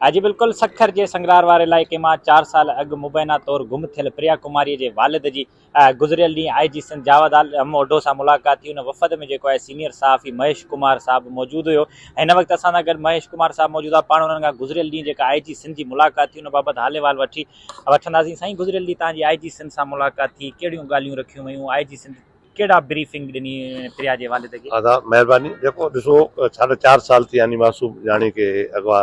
हाँ जी बिल्कुल सखर जे संगरार वारे इलाइक़े मां 4 साल अॻु मुबैना तौरु गुम थियल प्रिया कुमारी जे वालिद जी गुज़िरियल ॾींहुं IG सिंध जावेद आलम ओढो सां मुलाक़ात थी। उन वफ़द में जेको आहे सीनियर सहाफ़ी महेश कुमार साहब मौजूदु हुयो। हिन वक़्तु असां सां गॾु महेश कुमार साहब मौजूदु आहे। पाण उन्हनि खां गुज़िरियल ॾींहुं जेका IG सिंध जी मुलाक़ात थी उन बाबति हाल अहिवाल वठंदासीं। साईं, गुज़िरियल ॾींहुं तव्हांजी IG सिंध सां मुलाक़ात थी, कहिड़ियूं ॻाल्हियूं रखियूं वयूं? IG सिंध कहिड़ा ब्रीफिंग ॾिनी प्रिया जे वालिद खे? आदाब, महिरबानी। जेको ॾिसो 4.5 साल थी यानी मासूम ॼाणी के अगवा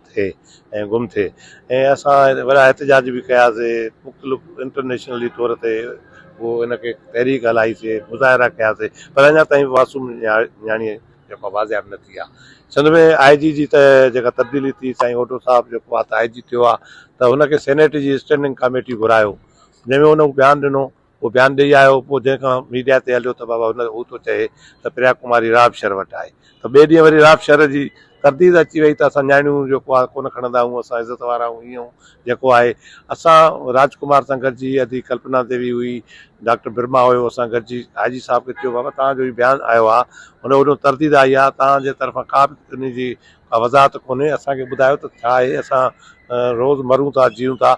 थिए ऐं गुम थिए ऐं असां वॾा एहतजाज बि कयासीं, मुख़्तलिफ़ इंटरनेशनली तौर ते उहो हिनखे तहरीक हलाईसीं, मुज़ाहिरा कयासीं, पर अञा ताईं मासूम न्याणी जेको वाज़ियाब न थी आहे। सिंध में IG जी त जेका तब्दीली थी, साईं ओढो साहिबु जेको आहे त IG थियो आहे त हुनखे सेनेट जी स्टैंडिंग कमेटी घुरायो, जंहिंमें हुन बयानु ॾिनो। उहो बयानु ॾेई आयो, पोइ जंहिंखां मीडिया ते हलियो त बाबा हू थो चए त प्रिया कुमारी राब शर वटि आहे। त ॿिए ॾींहुं वरी राब शर जी तरदीद अची वई त असां न्याणियूं जेको आहे कोन खणंदा आहियूं, असां इज़त वारा आहियूं। ईअं जेको आहे असां राजकुमार सां गॾिजी, अदी कल्पना देवी हुई, डॉक्टर बिरमा हुयो, असां गॾिजी IG साहब खे चयो बाबा तव्हांजो ई बयानु आयो आहे, हुन वॾो तरदीद आई आहे, तव्हांजे तरफ़ां का बि उन जी वज़ाहत कोन्हे, असांखे ॿुधायो त छा आहे, असां रोज़ मरूं था, जियूं था।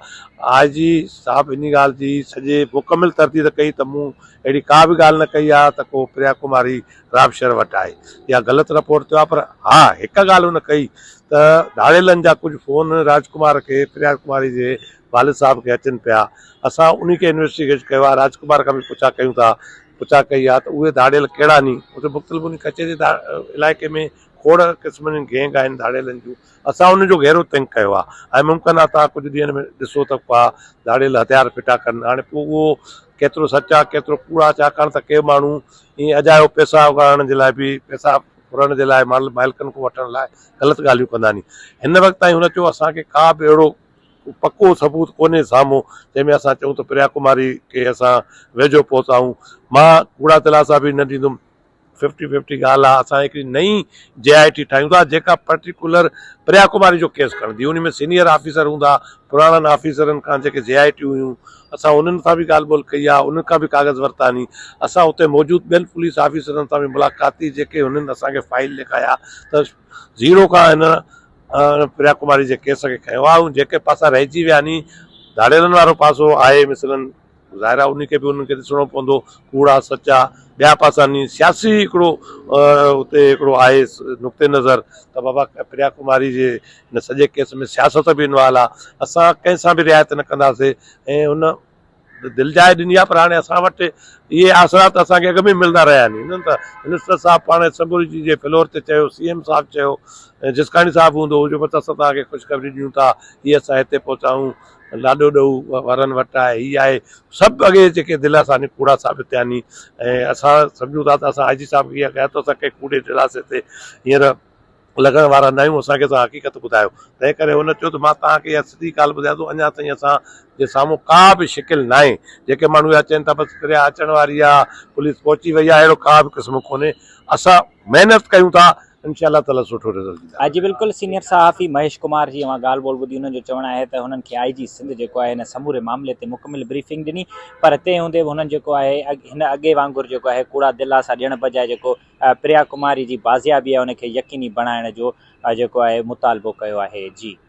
IG साहब इन ॻाल्हि जी सॼे मुकमिल तरदीद कई त मूं अहिड़ी का बि ॻाल्हि न कई आहे त को प्रिया कुमारी राब शर वटि आहे या ग़लति रिपोर्ट थियो आहे। पर हा, हिकु ॻाल्हि हुन कई त धाड़ेलनि जा कुझु फ़ोन राजकुमार खे, प्रिया कुमारी जे वालिद साहब खे अचनि पिया। असां उन खे इन्वेस्टिगेट कयो आहे, राजकुमार खां बि पुछा कयूं था, पुछा कई आहे त उहे धाड़ेल कहिड़ा नी, उते मुख़्तलिफ़ उन कचहरी इलाइक़े में खोड़ क़िस्मनि जी गैंग आहिनि धाड़ेलनि जूं। असां उनजो गहरो तंग कयो आहे ऐं मुमकिन आहे तव्हां कुझु ॾींहंनि में ॾिसो त का धाड़ेल हथियार फिटा कनि। हाणे पोइ उहो केतिरो सच आहे केतिरो कूड़ आहे, छाकाणि त के माण्हू ईअं अजायो पैसा उगाइण जे लाइ बि, पैसा फुरण जे लाइ, मालिकनि खां वठण लाइ ग़लति ॻाल्हियूं कंदा नी। हिन वक़्तु ताईं हुन चयो असांखे का बि अहिड़ो पको सबूत कोन्हे साम्हूं जंहिंमें असां चऊं त प्रिया कुमारी खे असां वेझो पहुचाऊं। मां कूड़ा दिलासा बि न ॾींदुमि, 50-50 ॻाल्हि आहे। असां हिकिड़ी नई JIT ठाहियूं था जेका पर्टिकुलर प्रिया कुमारी जो केस खणंदी। उन में सीनियर ऑफिसर हूंदा, पुराणनि ऑफिसरनि खां जेके JIT हुयूं, असां उन्हनि सां बि ॻाल्हि ॿोल कई आहे, उन्हनि खां बि कागज़ वरिता नी। असां उते मौजूदु ॿियनि पुलिस ऑफिसरनि सां बि मुलाक़ात थी, जेके हुननि असांखे फाइल लिखाया त ज़ीरो खां हिन प्रिया कुमारी जे केस खे खयो आहे। ऐं जेके पासा रहिजी विया नी, धाड़ेलनि वारो पासो आहे मिसलनि ज़ाहिरा, उन खे बि उन्हनि खे ॾिसणो पवंदो, कूड़ा सचा ॿिया पासा नी। सियासी हिकिड़ो उते हिकिड़ो आहे नुक़्ते नज़र त बाबा प्रिया कुमारी जे हिन सॼे केस में सियासत बि इन्वॉल्व आहे। असां कंहिंसां बि रिआयत न कंदासीं ऐं हुन दिलि जाए ॾिनी आहे। पर हाणे असां वटि इहे आसरात असांखे अॻ में मिलंदा रहिया आहिनि। हिननि त मिनिस्टर साहब पाण असेंबली जे फ्लोर ते चयो, CM साहब चयो, जिसकाणी साहब हूंदो हुजो, बसि असां तव्हांखे ख़ुशख़बरी ॾियूं था, इहे असां हिते पहुचाऊं, लाॾो ॾऊ वारनि वटि आहे, हीअ आहे। सभु अॻे जेके दिलि सां कूड़ा साबित थिया नी ऐं असां सम्झूं था त असां IG साहब खे इहा कया त असां कंहिं कूड़े दिलासे ते हींअर लॻण वारा न आहियूं, असांखे तव्हां हक़ीक़त ॿुधायो। तंहिं करे हुन चयो त मां तव्हांखे इहा सिधी ॻाल्हि ॿुधायां थो, अञा ताईं असां जे साम्हूं का बि शिकिल न आहे। जेके माण्हू इहा चवनि था बसि प्रिया अचण वारी आहे, पुलिस पहुची वई आहे, अहिड़ो का बि क़िस्म कोन्हे। असां महिनत कयूं था, इंशाअल्लाह ताला सुठो रिज़ल्ट ॾींदा। जी बिल्कुलु, सीनियर सहाफ़ी महेश कुमार जी ॻाल्हि ॿोल ॿुधी। हुननि जो चवणु आहे त हुननि खे IG सिंध जेको आहे हिन समूरे मामले ते मुकमिल ब्रीफिंग ॾिनी, पर तंहिं हूंदे बि हुननि जेको आहे हिन अॻे वांगुरु जेको आहे कूड़ा दिलासा ॾियण बजाए जेको प्रिया कुमारी जी बाज़ियाबी आहे उनखे यकीनी बणाइण जो जेको आहे मुतालबो कयो आहे। जी।